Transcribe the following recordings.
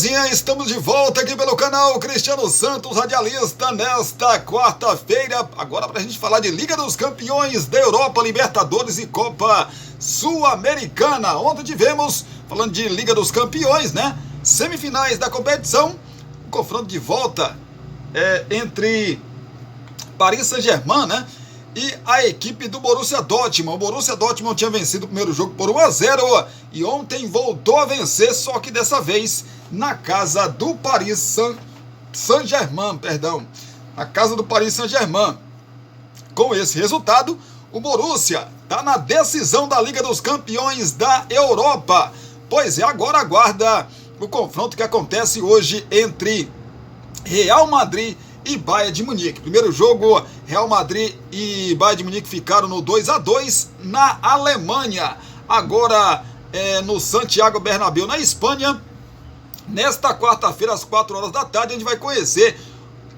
belezinha? Estamos de volta aqui pelo canal Cristiano Santos, radialista, nesta quarta-feira, agora para a gente falar de Liga dos Campeões da Europa, Libertadores e Copa Sul-Americana. Ontem tivemos, falando de Liga dos Campeões, né? Semifinais da competição, um confronto de volta entre Paris Saint-Germain, né? E a equipe do Borussia Dortmund. O Borussia Dortmund tinha vencido o primeiro jogo por 1-0 e ontem voltou a vencer, só que dessa vez na casa do Paris Saint-Germain, na casa do Paris Saint-Germain. Com esse resultado, o Borussia está na decisão da Liga dos Campeões da Europa. Pois é, agora aguarda o confronto que acontece hoje entre Real Madrid e Bayern de Munique. Primeiro jogo, Real Madrid e Bayern de Munique ficaram no 2-2 na Alemanha. Agora no Santiago Bernabéu, na Espanha. Nesta quarta-feira, às 4 horas da tarde, a gente vai conhecer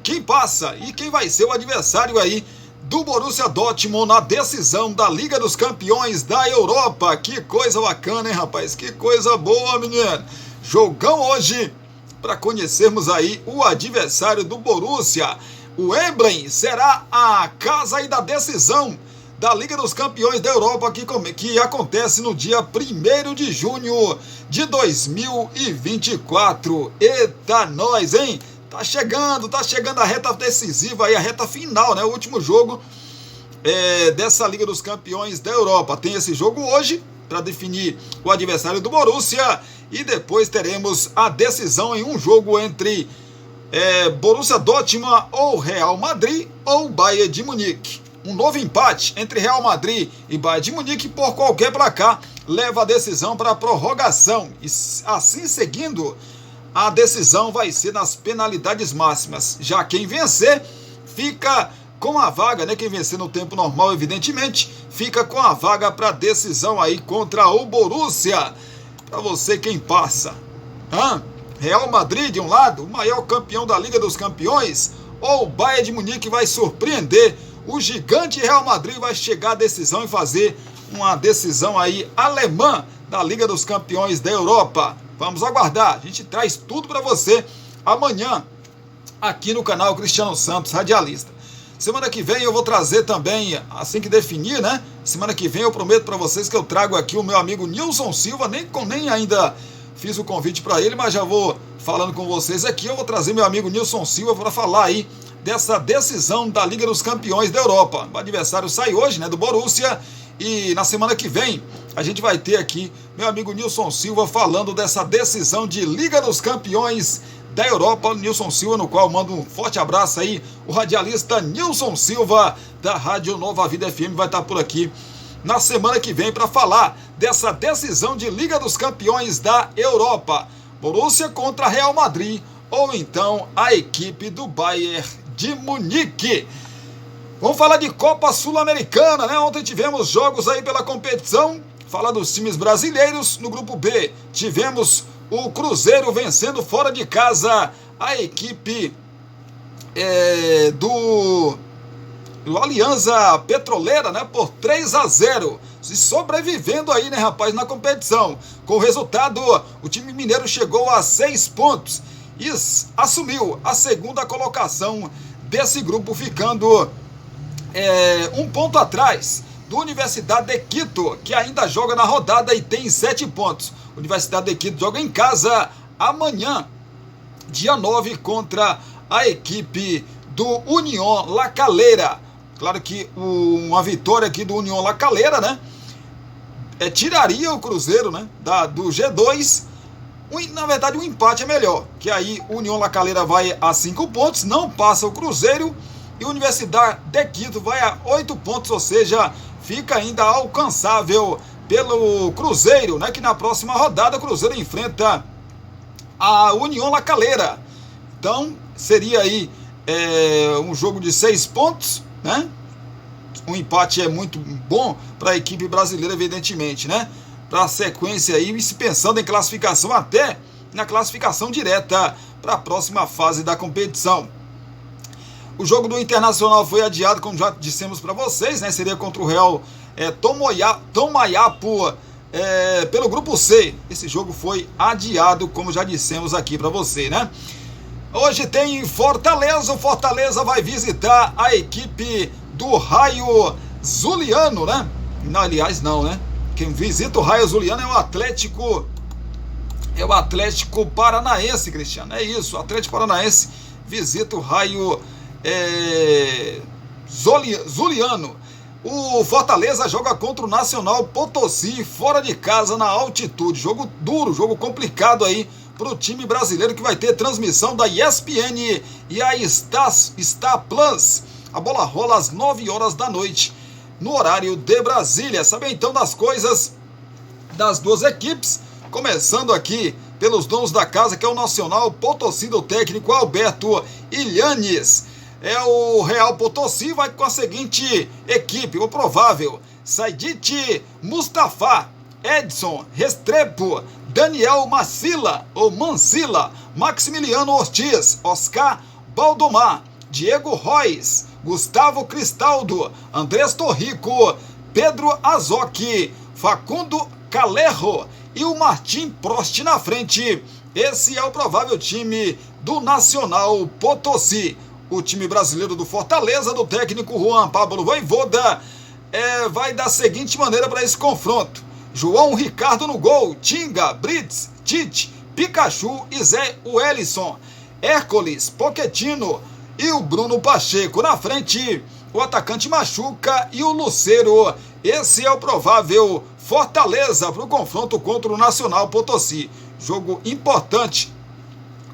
quem passa e quem vai ser o adversário aí do Borussia Dortmund na decisão da Liga dos Campeões da Europa. Que coisa bacana, hein, rapaz? Que coisa boa, menino. Jogão hoje para conhecermos aí o adversário do Borussia. O Wembley será a casa aí da decisão da Liga dos Campeões da Europa que acontece no dia 1º de junho de 2024. Eita nós, hein? Tá chegando a reta decisiva aí, a reta final, né? O último jogo dessa Liga dos Campeões da Europa. Tem esse jogo hoje para definir o adversário do Borussia e depois teremos a decisão em um jogo entre Borussia Dortmund ou Real Madrid ou Bayern de Munique. Um novo empate entre Real Madrid e Bayern de Munique por qualquer placar leva a decisão para a prorrogação e assim seguindo a decisão vai ser nas penalidades máximas. Já quem vencer fica com a vaga, né? Quem vencer no tempo normal, evidentemente, fica com a vaga para decisão aí contra o Borussia. Para você, quem passa? Real Madrid de um lado, o maior campeão da Liga dos Campeões, ou o Bayern de Munique vai surpreender? O gigante Real Madrid vai chegar à decisão e fazer uma decisão aí alemã da Liga dos Campeões da Europa. Vamos aguardar, a gente traz tudo para você amanhã aqui no canal Cristiano Santos, radialista. Semana que vem eu vou trazer também, assim que definir, né? Semana que vem eu prometo para vocês que eu trago aqui o meu amigo Nilson Silva, nem ainda fiz o convite para ele, mas já vou falando com vocês aqui. Eu vou trazer meu amigo Nilson Silva para falar aí dessa decisão da Liga dos Campeões da Europa. O adversário sai hoje, né, do Borussia, e na semana que vem a gente vai ter aqui meu amigo Nilson Silva falando dessa decisão de Liga dos Campeões da Europa. Nilson Silva, no qual mando um forte abraço aí, o radialista Nilson Silva da Rádio Nova Vida FM vai estar por aqui na semana que vem para falar dessa decisão de Liga dos Campeões da Europa. Borussia contra Real Madrid ou então a equipe do Bayern de Munique. Vamos falar de Copa Sul-Americana, né? Ontem tivemos jogos aí pela competição. Falar dos times brasileiros. No grupo B tivemos o Cruzeiro vencendo fora de casa a equipe do Alianza Petroleira, né, por 3-0, se sobrevivendo aí, né, rapaz, na competição. Com o resultado, o time mineiro chegou a 6 pontos e assumiu a segunda colocação desse grupo, ficando um ponto atrás do Universidade de Quito, que ainda joga na rodada e tem 7 pontos. Universidade de Quito joga em casa amanhã, dia 9, contra a equipe do Unión La Calera. Claro que uma vitória aqui do Unión La Calera, né, tiraria o Cruzeiro, né, do G2. Na verdade, um empate é melhor, que aí o Unión La Calera vai a 5 pontos, não passa o Cruzeiro, e a Universidade de Quito vai a 8 pontos, ou seja, fica ainda alcançável pelo Cruzeiro, né, que na próxima rodada o Cruzeiro enfrenta a Unión La Calera. Então, seria aí um jogo de 6 pontos, né? Um empate é muito bom para a equipe brasileira, evidentemente, né? Para a sequência aí, se pensando em classificação, até na classificação direta para a próxima fase da competição. O jogo do Internacional foi adiado, como já dissemos para vocês, né? Seria contra o Real Tomayapo pelo grupo C. Esse jogo foi adiado, como já dissemos aqui para você, né? Hoje tem Fortaleza. O Fortaleza vai visitar a equipe do Raio Zuliano, né? Não, aliás, não, né? Quem visita o Raio Zuliano é o Atlético Paranaense, Cristiano. É isso, o Atlético Paranaense visita o Raio Zuliano. O Fortaleza joga contra o Nacional Potosí, fora de casa, na altitude. Jogo duro, jogo complicado aí para o time brasileiro, que vai ter transmissão da ESPN e a Star Plus. A bola rola às 9 horas da noite, no horário de Brasília. Saber então das coisas das duas equipes, começando aqui pelos donos da casa, que é o Nacional Potosí, do técnico Alberto Ilhanes. O Real Potosí vai com a seguinte equipe: o provável Saidit Mustafa, Edson Restrepo, Daniel Mancilla, Maximiliano Ortiz, Oscar Baldomar, Diego Reis, Gustavo Cristaldo, Andrés Torrico, Pedro Azoki, Facundo Calerro e o Martim Prost na frente. Esse é o provável time do Nacional Potosí. O time brasileiro do Fortaleza, do técnico Juan Pablo Vojvoda, vai da seguinte maneira para esse confronto: João Ricardo no gol, Tinga, Brits, Tite, Pikachu e Zé Wellison, Hércules, Pochettino e o Bruno Pacheco. Na frente, o atacante Machuca e o Lucero. Esse é o provável Fortaleza para o confronto contra o Nacional Potosí. Jogo importante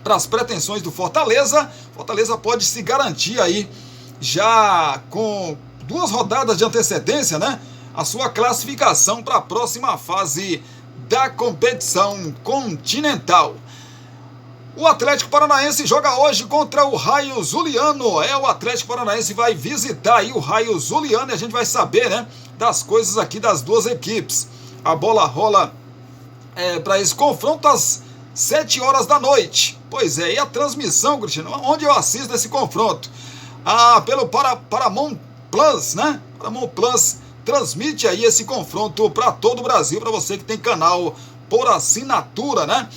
para as pretensões do Fortaleza. Fortaleza pode se garantir aí, já com 2 rodadas de antecedência, né, a sua classificação para a próxima fase da competição continental. O Atlético Paranaense joga hoje contra o Raio Zuliano. O Atlético Paranaense vai visitar aí o Raio Zuliano e a gente vai saber, né, das coisas aqui das duas equipes. A bola rola para esse confronto às 7 horas da noite. Pois é, e a transmissão, Cristiano, onde eu assisto esse confronto? Pelo Paramount Plus, né? Paramount Plus transmite aí esse confronto para todo o Brasil, para você que tem canal por assinatura, né?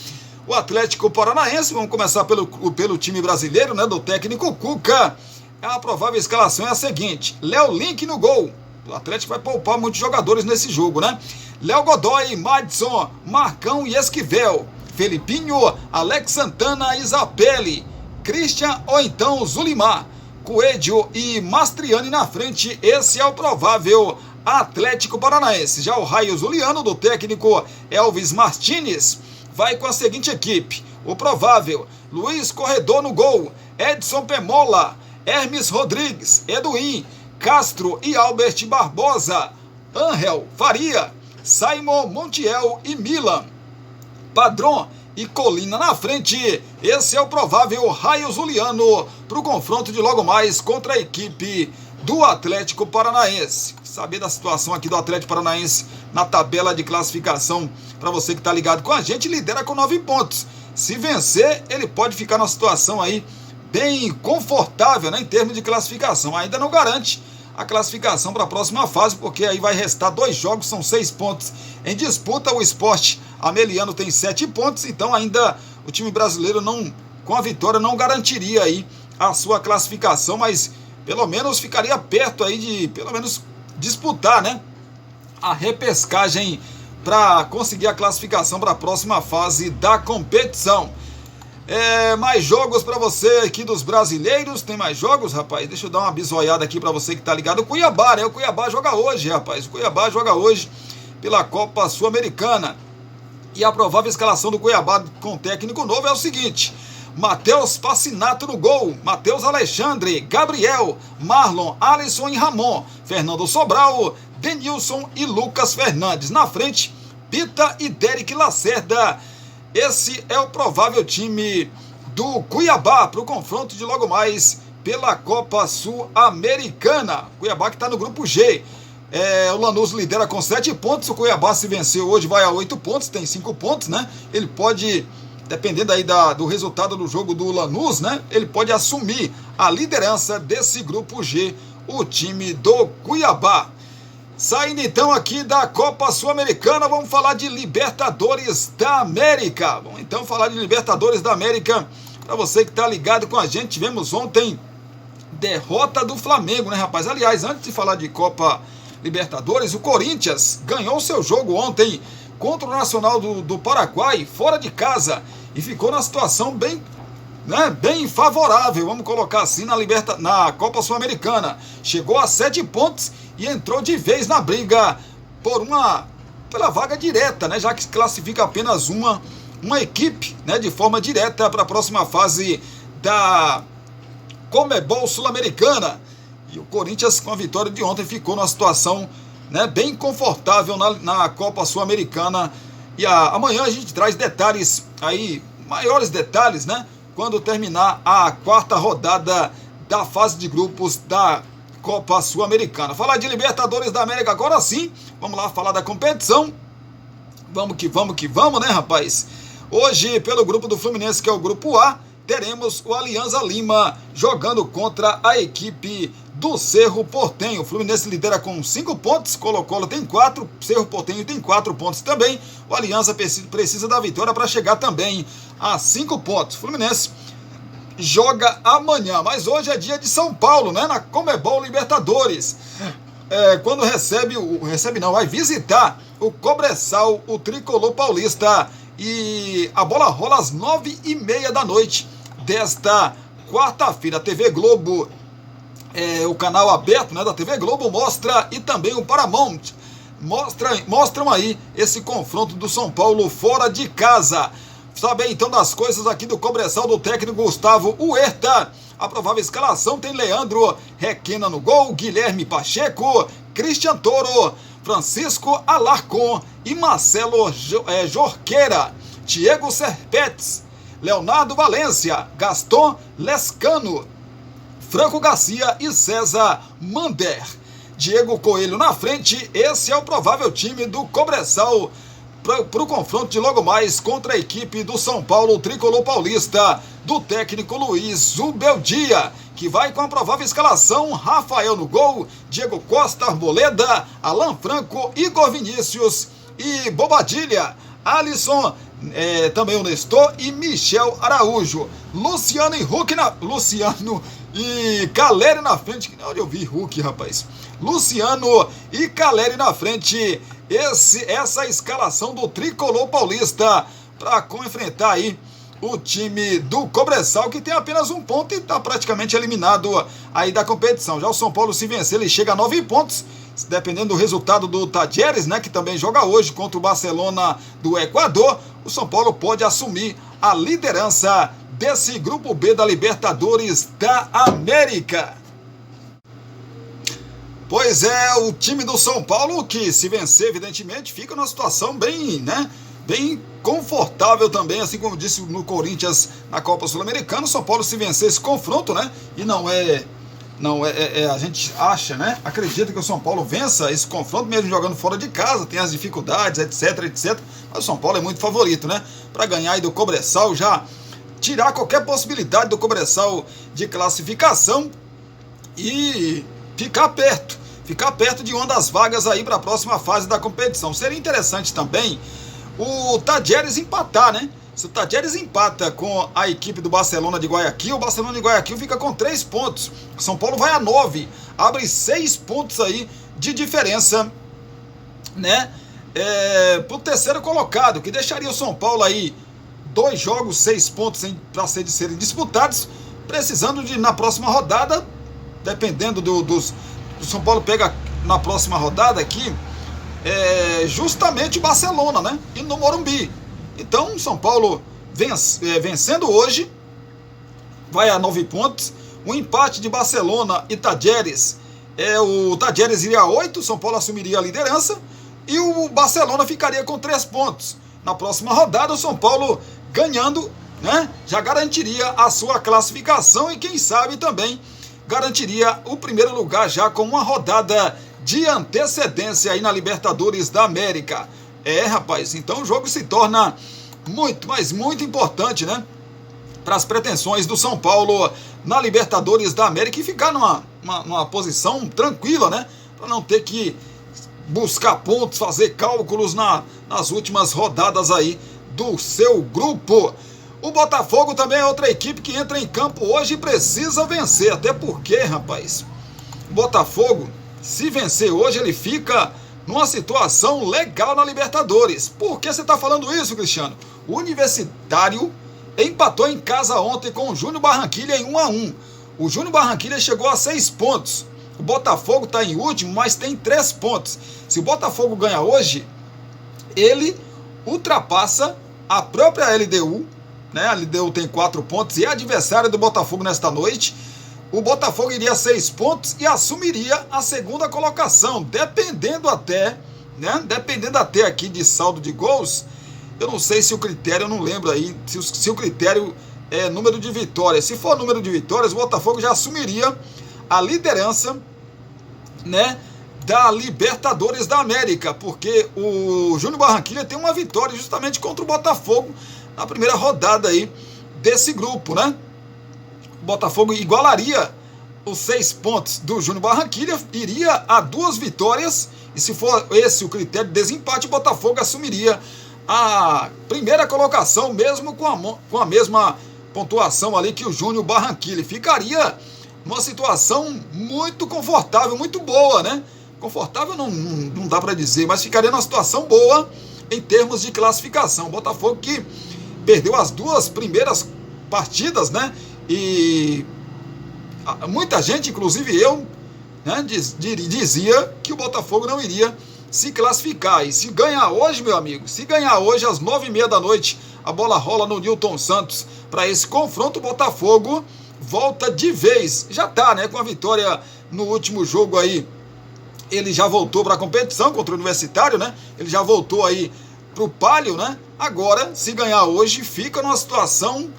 O Atlético Paranaense, vamos começar pelo time brasileiro, né, do técnico Cuca. A provável escalação é a seguinte: Léo Link no gol. O Atlético vai poupar muitos jogadores nesse jogo, né? Léo Godoy, Madison, Marcão e Esquivel, Felipinho, Alex Santana e Zapelli, Christian ou então Zulimar, Coelho e Mastriani na frente. Esse é o provável Atlético Paranaense. Já o Raio Zuliano, do técnico Elvis Martínez, vai com a seguinte equipe: o provável Luiz Corredor no gol, Edson Pemola, Hermes Rodrigues, Eduim, Castro e Albert Barbosa, Ángel Faria, Simon Montiel e Milan, Padrão e Colina na frente. Esse é o provável Raio Zuliano para o confronto de logo mais contra a equipe do Atlético Paranaense. Saber da situação aqui do Atlético Paranaense na tabela de classificação, para você que está ligado com a gente, lidera com 9 pontos. Se vencer, ele pode ficar numa situação aí bem confortável, né, em termos de classificação. Ainda não garante a classificação para a próxima fase, porque aí vai restar 2 jogos, são 6 pontos em disputa. O Sport Ameliano tem 7 pontos, então ainda o time brasileiro com a vitória não garantiria aí a sua classificação, mas pelo menos ficaria perto aí de pelo menos disputar, né, a repescagem para conseguir a classificação para a próxima fase da competição. Mais jogos para você aqui dos brasileiros. Tem mais jogos, rapaz? Deixa eu dar uma bisoiada aqui para você que tá ligado. O Cuiabá, né? O Cuiabá joga hoje, rapaz. O Cuiabá joga hoje pela Copa Sul-Americana. E a provável escalação do Cuiabá com técnico novo é o seguinte: Matheus Passinato no gol, Matheus Alexandre, Gabriel, Marlon, Alisson e Ramon, Fernando Sobral, Denilson e Lucas Fernandes. Na frente, Pita e Derek Lacerda. Esse é o provável time do Cuiabá para o confronto de logo mais pela Copa Sul-Americana. Cuiabá que está no grupo G. O Lanús lidera com 7 pontos. O Cuiabá, se vencer hoje, vai a 8 pontos. Tem 5 pontos, né? Ele pode, dependendo aí do resultado do jogo do Lanús, né, ele pode assumir a liderança desse grupo G, o time do Cuiabá. Saindo então aqui da Copa Sul-Americana, vamos falar de Libertadores da América. Vamos então falar de Libertadores da América. Para você que está ligado com a gente, tivemos ontem derrota do Flamengo, né, rapaz? Aliás, antes de falar de Copa Libertadores, o Corinthians ganhou seu jogo ontem contra o Nacional do Paraguai, fora de casa, e ficou na situação bem favorável, vamos colocar assim, na Copa Sul-Americana. Chegou a 7 pontos e entrou de vez na briga pela vaga direta, né, já que classifica apenas uma equipe, né, de forma direta para a próxima fase da Conmebol Sul-Americana. E o Corinthians, com a vitória de ontem, ficou numa situação, né, bem confortável na Copa Sul-Americana. E amanhã a gente traz detalhes aí, maiores detalhes, né, quando terminar a 4ª rodada da fase de grupos da Copa Sul-Americana. Falar de Libertadores da América agora sim, vamos lá falar da competição. Vamos que vamos, né, rapaz? Hoje, pelo grupo do Fluminense, que é o grupo A, teremos o Alianza Lima jogando contra a equipe do Cerro Porteño. O Fluminense lidera com 5 pontos, Colo-Colo tem 4, Cerro Porteño tem 4 pontos também. O Alianza precisa da vitória para chegar também a 5 pontos. O Fluminense joga amanhã, mas hoje é dia de São Paulo, né, na Conmebol Libertadores. Quando vai visitar o Cobressal, o tricolor paulista, e a bola rola às 9h30 da noite desta quarta-feira. A TV Globo, o canal aberto, né, da TV Globo mostra, e também o Paramount mostram aí esse confronto do São Paulo fora de casa. Saber então das coisas aqui do Cobressal do técnico Gustavo Huerta. A provável escalação tem Leandro Requena no gol, Guilherme Pacheco, Christian Toro, Francisco Alarcon e Marcelo Jorqueira, Diego Serpetes, Leonardo Valência, Gaston Lescano, Franco Garcia e César Mander. Diego Coelho na frente. Esse é o provável time do Cobressal para o confronto de logo mais contra a equipe do São Paulo, o tricolor paulista, do técnico Luiz Zubeldia, que vai com a provável escalação: Rafael no gol, Diego Costa, Arboleda, Alan Franco, Igor Vinícius e Bobadilha, Alisson, também o Nestor e Michel Araújo, Luciano e Caleri na frente. Onde eu vi Hulk, rapaz? Luciano e Caleri na frente. Essa escalação do tricolor paulista para enfrentar aí o time do Cobressal, que tem apenas 1 ponto e está praticamente eliminado aí da competição. Já o São Paulo, se vencer, ele chega a 9 pontos, dependendo do resultado do Tadieres, né, que também joga hoje contra o Barcelona do Equador. O São Paulo pode assumir a liderança desse grupo B da Libertadores da América. Pois é, o time do São Paulo, que se vencer, evidentemente, fica numa situação bem confortável também, assim como disse no Corinthians na Copa Sul-Americana. O São Paulo, se vencer esse confronto, né, e não é a gente acha, né, acredita que o São Paulo vença esse confronto, mesmo jogando fora de casa, tem as dificuldades, etc, mas o São Paulo é muito favorito, né, para ganhar aí do Cobressal, já tirar qualquer possibilidade do Cobressal de classificação e ficar perto de uma das vagas aí para a próxima fase da competição. Seria interessante também o Tadieres empatar, né? Se o Tadieres empata com a equipe do Barcelona de Guayaquil, o Barcelona de Guayaquil fica com 3 pontos. O São Paulo vai a 9, abre 6 pontos aí de diferença, né? Pro terceiro colocado, que deixaria o São Paulo aí 2 jogos, 6 pontos para serem disputados, precisando de, na próxima rodada, dependendo do São Paulo pega na próxima rodada aqui, justamente o Barcelona, né? E no Morumbi. Então, o São Paulo vencendo hoje, vai a 9 pontos. O empate de Barcelona e Tadieres, o Tadieres iria a 8, o São Paulo assumiria a liderança e o Barcelona ficaria com 3 pontos. Na próxima rodada, o São Paulo ganhando, né, já garantiria a sua classificação e quem sabe também garantiria o primeiro lugar já com uma rodada de antecedência aí na Libertadores da América. Rapaz, então o jogo se torna muito, mas muito importante, né, para as pretensões do São Paulo na Libertadores da América e ficar numa posição tranquila, né, para não ter que buscar pontos, fazer cálculos nas últimas rodadas aí do seu grupo. O Botafogo também é outra equipe que entra em campo hoje e precisa vencer, até porque, rapaz, o Botafogo, se vencer hoje, ele fica numa situação legal na Libertadores. Por que você está falando isso, Cristiano? O Universitário empatou em casa ontem com o Júnior Barranquilla em 1-1. O Júnior Barranquilla chegou a 6 pontos. O Botafogo está em último, mas tem 3 pontos. Se o Botafogo ganhar hoje, ele ultrapassa a própria LDU, né? A LDU tem 4 pontos e é adversária do Botafogo nesta noite. O Botafogo iria a 6 pontos e assumiria a segunda colocação, dependendo até, né? Dependendo até aqui de saldo de gols. Eu não sei se o critério, eu não lembro aí, se o critério é número de vitórias. Se for número de vitórias, o Botafogo já assumiria a liderança, né, da Libertadores da América, porque o Júnior Barranquilla tem uma vitória justamente contra o Botafogo na primeira rodada aí desse grupo, né? O Botafogo igualaria os 6 pontos do Júnior Barranquilla, iria a 2 vitórias, e se for esse o critério de desempate, o Botafogo assumiria a primeira colocação, mesmo com a mesma pontuação ali que o Júnior Barranquilla. Ficaria numa situação muito confortável, muito boa, né? Confortável não dá para dizer, mas ficaria numa situação boa em termos de classificação. O Botafogo que perdeu as 2 primeiras partidas, né? E muita gente, inclusive eu, né, dizia que o Botafogo não iria se classificar. E se ganhar hoje, meu amigo, se ganhar hoje às 9h30 da noite, a bola rola no Newton Santos para esse confronto, o Botafogo volta de vez. Já tá, né, com a vitória no último jogo aí. Ele já voltou para a competição contra o Universitário, né? Ele já voltou aí pro páreo, né? Agora, se ganhar hoje, fica numa situação,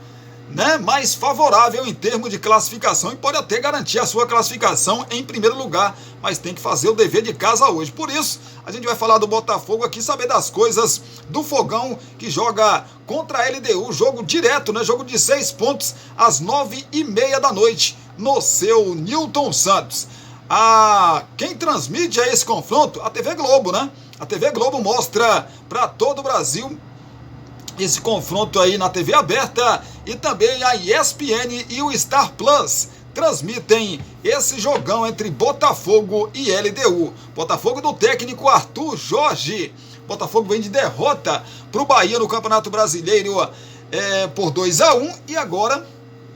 né, mais favorável em termos de classificação e pode até garantir a sua classificação em primeiro lugar, mas tem que fazer o dever de casa hoje. Por isso, a gente vai falar do Botafogo aqui, saber das coisas do Fogão, que joga contra a LDU, jogo direto, né, jogo de 6 pontos, às 9h30 da noite, no seu Newton Santos. Quem transmite esse confronto? A TV Globo, né? A TV Globo mostra para todo o Brasil esse confronto aí na TV aberta, e também a ESPN e o Star Plus transmitem esse jogão entre Botafogo e LDU. Botafogo do técnico Arthur Jorge. Botafogo vem de derrota para o Bahia no Campeonato Brasileiro por 2-1 e agora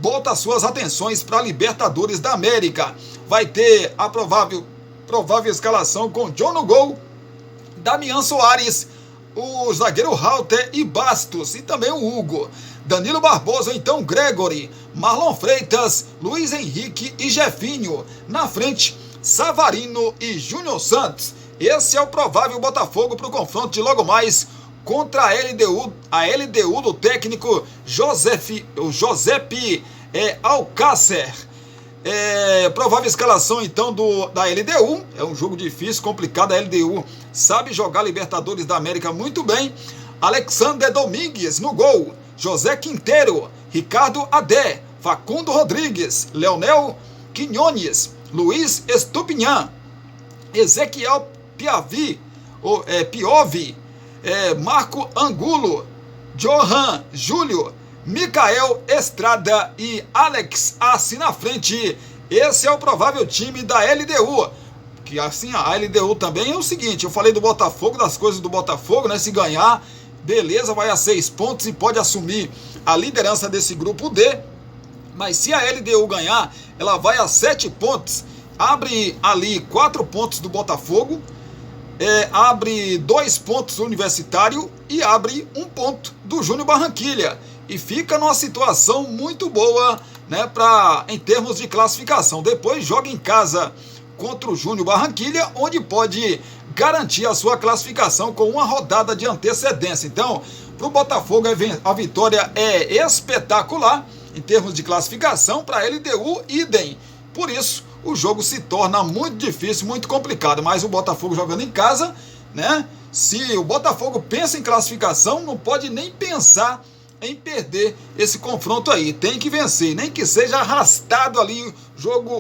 volta suas atenções para a Libertadores da América. Vai ter a provável escalação com John no gol, Damian Soares, o zagueiro Halter e Bastos, e também o Hugo, Danilo Barbosa, então Gregory, Marlon Freitas, Luiz Henrique e Jefinho. Na frente, Savarino e Júnior Santos. Esse é o provável Botafogo para o confronto de logo mais contra a LDU do técnico Josepe Alcácer. Provável escalação então da LDU. É um jogo difícil, complicado. A LDU sabe jogar Libertadores da América muito bem. Alexander Domingues no gol, José Quinteiro, Ricardo Adé, Facundo Rodrigues, Leonel Quinones, Luiz Estupinhan, Ezequiel Piovi, Marco Angulo, Johan Júlio, Micael Estrada e Alex Assi na frente. Esse é o provável time da LDU. Que assim, a LDU também é o seguinte, eu falei do Botafogo, das coisas do Botafogo, né? Se ganhar, beleza, vai a 6 pontos e pode assumir a liderança desse grupo D. Mas se a LDU ganhar, ela vai a 7 pontos, abre ali 4 pontos do Botafogo, abre 2 pontos do Universitário e abre 1 ponto do Júnior Barranquilla. E fica numa situação muito boa, né, em termos de classificação. Depois joga em casa contra o Júnior Barranquilla, onde pode garantir a sua classificação com uma rodada de antecedência. Então, para o Botafogo, a vitória é espetacular em termos de classificação. Para a LDU, idem. Por isso, o jogo se torna muito difícil, muito complicado. Mas o Botafogo jogando em casa, né? Se o Botafogo pensa em classificação, não pode nem pensar em perder esse confronto aí. Tem que vencer, nem que seja arrastado ali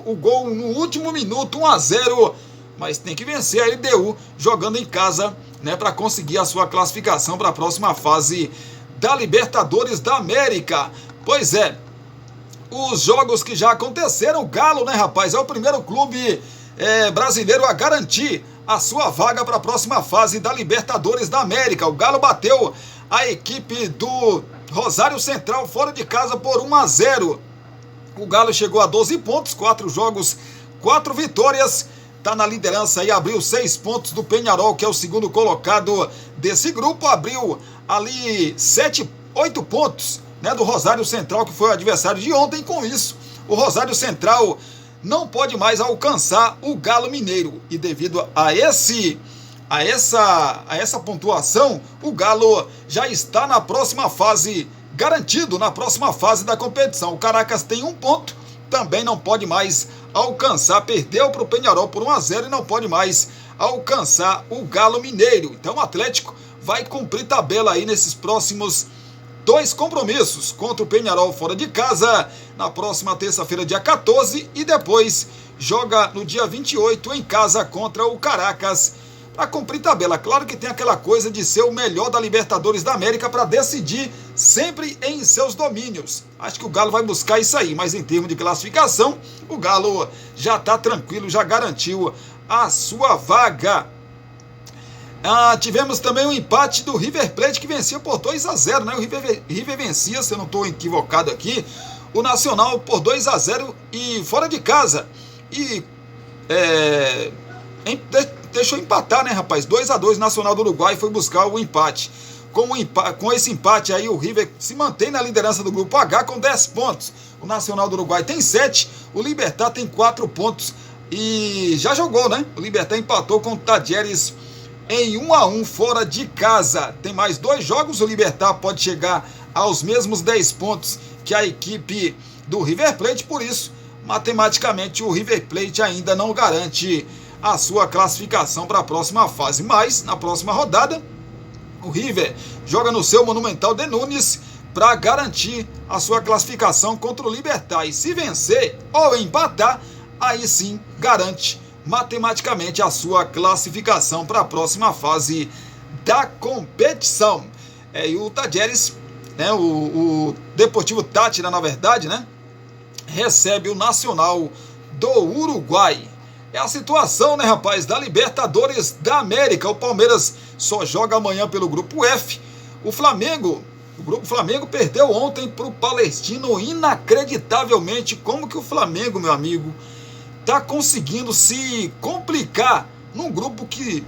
o gol no último minuto, 1-0, mas tem que vencer a LDU jogando em casa, né, para conseguir a sua classificação para a próxima fase da Libertadores da América. Pois é, os jogos que já aconteceram, o Galo, né, rapaz, é o primeiro clube brasileiro a garantir a sua vaga para a próxima fase da Libertadores da América. O Galo bateu a equipe do Rosário Central fora de casa por 1-0. O Galo chegou a 12 pontos, 4 jogos, 4 vitórias, está na liderança e abriu 6 pontos do Peñarol, que é o segundo colocado desse grupo, abriu ali 8 pontos, né, do Rosário Central, que foi o adversário de ontem. Com isso, o Rosário Central não pode mais alcançar o Galo Mineiro, e devido a essa pontuação, o Galo já está na próxima fase, garantido na próxima fase da competição. O Caracas tem 1 ponto, também não pode mais alcançar, perdeu para o Peñarol por 1-0 e não pode mais alcançar o Galo Mineiro. Então o Atlético vai cumprir tabela aí nesses próximos 2 compromissos, contra o Peñarol fora de casa na próxima terça-feira, dia 14, e depois joga no dia 28 em casa contra o Caracas para cumprir tabela. Claro que tem aquela coisa de ser o melhor da Libertadores da América para decidir sempre em seus domínios. Acho que o Galo vai buscar isso aí, mas em termos de classificação, o Galo já está tranquilo, já garantiu a sua vaga. Tivemos também um empate do River Plate, que vencia por 2-0, né? O River vencia, se eu não estou equivocado aqui, o Nacional por 2-0 e fora de casa. E deixou empatar, né, rapaz? 2-2, Nacional do Uruguai foi buscar o empate. Com esse empate aí, o River se mantém na liderança do grupo H com 10 pontos. O Nacional do Uruguai tem 7, o Libertad tem 4 pontos e já jogou, né? O Libertad empatou com o Talleres em 1-1 fora de casa. Tem mais 2 jogos, o Libertad pode chegar aos mesmos 10 pontos que a equipe do River Plate, por isso, matematicamente, o River Plate ainda não garante a sua classificação para a próxima fase. Mas, na próxima rodada, o River joga no seu Monumental de Nunes para garantir a sua classificação contra o Libertad. E se vencer ou empatar, aí sim garante matematicamente a sua classificação para a próxima fase da competição. E o Talleres, né, o Deportivo Táchira, na verdade, né, recebe o Nacional do Uruguai. É a situação, né, rapaz, da Libertadores da América. O Palmeiras só joga amanhã pelo grupo F. O grupo Flamengo perdeu ontem para o Palestino, inacreditavelmente. Como que o Flamengo, meu amigo, está conseguindo se complicar num grupo que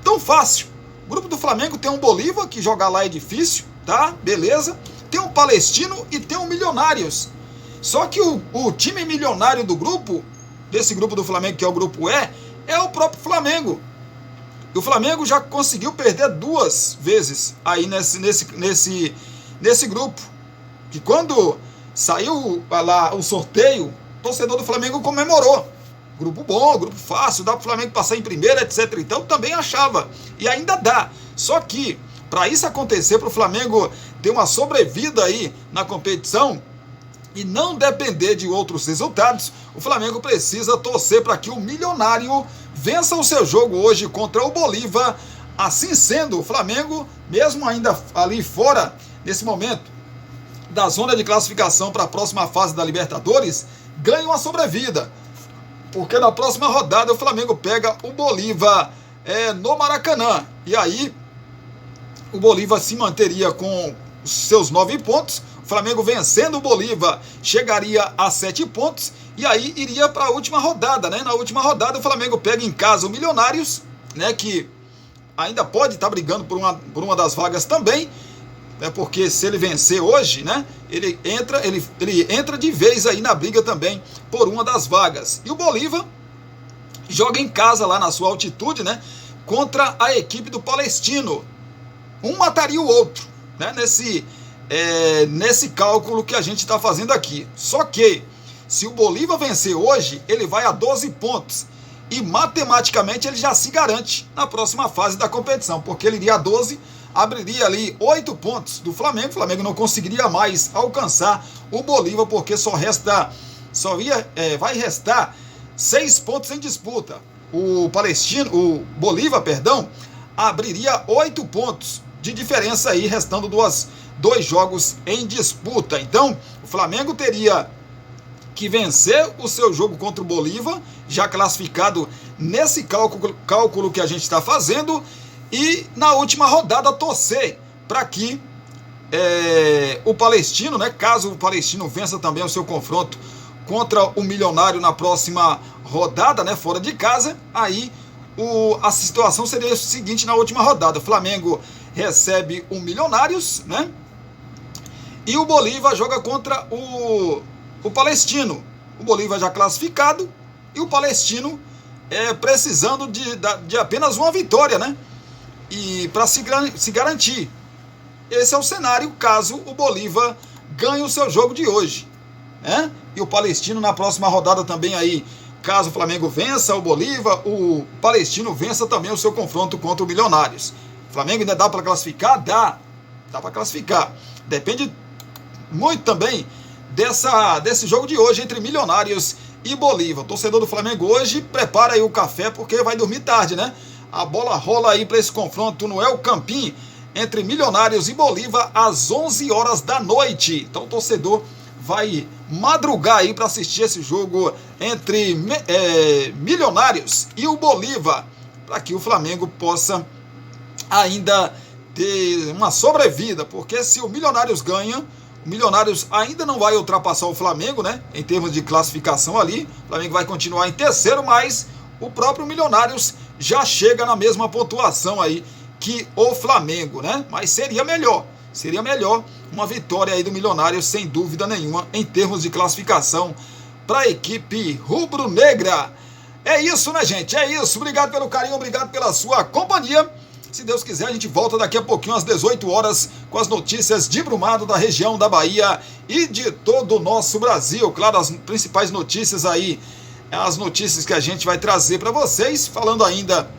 tão fácil? O grupo do Flamengo tem um Bolívar, que jogar lá é difícil, tá? Beleza. Tem um Palestino e tem um Milionários. Só que o time milionário do grupo, desse grupo do Flamengo, que é o grupo E, é o próprio Flamengo. E o Flamengo já conseguiu perder 2 vezes aí nesse grupo. Que quando saiu lá o sorteio, o torcedor do Flamengo comemorou. Grupo bom, grupo fácil, dá para o Flamengo passar em primeiro, etc. Então também achava. E ainda dá. Só que, para isso acontecer, para o Flamengo ter uma sobrevida aí na competição e não depender de outros resultados, o Flamengo precisa torcer para que o Milionário vença o seu jogo hoje contra o Bolívar. Assim sendo, o Flamengo, mesmo ainda ali fora, nesse momento, da zona de classificação para a próxima fase da Libertadores, ganha uma sobrevida. Porque na próxima rodada o Flamengo pega o Bolívar no Maracanã. E aí o Bolívar se manteria com os seus 9 pontos. O Flamengo vencendo o Bolívar chegaria a 7 pontos. E aí iria para a última rodada, né? Na última rodada o Flamengo pega em casa o Milionários, né? Que ainda pode estar brigando por uma das vagas também. Porque se ele vencer hoje, né, ele entra de vez aí na briga também por uma das vagas. E o Bolívar joga em casa lá na sua altitude, né, contra a equipe do Palestino. Um mataria o outro, né, nesse cálculo que a gente está fazendo aqui. Só que se o Bolívar vencer hoje, ele vai a 12 pontos. E matematicamente ele já se garante na próxima fase da competição, porque ele iria a 12, abriria ali 8 pontos do Flamengo. O Flamengo não conseguiria mais alcançar o Bolívar, porque vai restar 6 pontos em disputa. o Bolívar, perdão, abriria 8 pontos de diferença aí, restando dois jogos em disputa. Então, o Flamengo teria que vencer o seu jogo contra o Bolívar, já classificado nesse cálculo que a gente está fazendo, e na última rodada torcer para que o Palestino, né, caso o Palestino vença também o seu confronto contra o Milionário na próxima rodada, né, fora de casa, aí a situação seria o seguinte na última rodada: o Flamengo recebe o Milionários, né, e o Bolívar joga contra o Palestino. O Bolívar já classificado e o Palestino precisando de apenas uma vitória, né, e para se garantir. Esse é o cenário caso o Bolívar ganhe o seu jogo de hoje, né? E o Palestino na próxima rodada também aí, caso o Flamengo vença o Bolívar, o Palestino vença também o seu confronto contra o Milionários. O Flamengo ainda dá para classificar? Dá para classificar. Depende muito também desse jogo de hoje entre Milionários e Bolívar. O torcedor do Flamengo hoje prepara aí o café porque vai dormir tarde, né? A bola rola aí para esse confronto no El Campín entre Milionários e Bolívar às 11 horas da noite. Então o torcedor vai madrugar aí para assistir esse jogo entre Milionários e o Bolívar, para que o Flamengo possa ainda ter uma sobrevida, porque se o Milionários ganha, o Milionários ainda não vai ultrapassar o Flamengo, né, em termos de classificação ali. O Flamengo vai continuar em terceiro, mas o próprio Milionários já chega na mesma pontuação aí que o Flamengo, né? Mas seria melhor uma vitória aí do Milionário, sem dúvida nenhuma, em termos de classificação para a equipe rubro-negra. É isso, né, gente? É isso. Obrigado pelo carinho, obrigado pela sua companhia. Se Deus quiser, a gente volta daqui a pouquinho às 18 horas com as notícias de Brumado, da região da Bahia e de todo o nosso Brasil. Claro, as principais notícias aí, as notícias que a gente vai trazer para vocês, falando ainda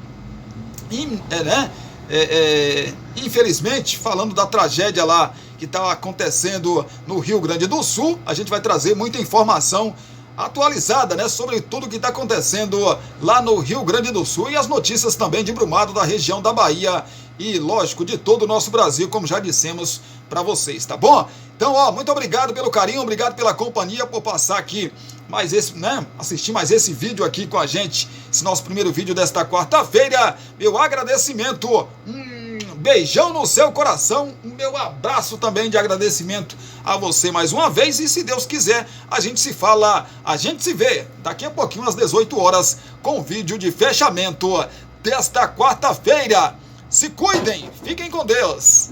infelizmente, falando da tragédia lá que está acontecendo no Rio Grande do Sul. A gente vai trazer muita informação atualizada, né, sobre tudo que está acontecendo lá no Rio Grande do Sul e as notícias também de Brumado, da região da Bahia e, lógico, de todo o nosso Brasil, como já dissemos para vocês, tá bom? Então, muito obrigado pelo carinho, obrigado pela companhia, por passar aqui mais esse, né, assistir mais esse vídeo aqui com a gente, esse nosso primeiro vídeo desta quarta-feira. Meu agradecimento, beijão no seu coração, meu abraço também de agradecimento a você mais uma vez, e se Deus quiser, a gente se fala, a gente se vê daqui a pouquinho às 18 horas com o vídeo de fechamento desta quarta-feira. Se cuidem, fiquem com Deus.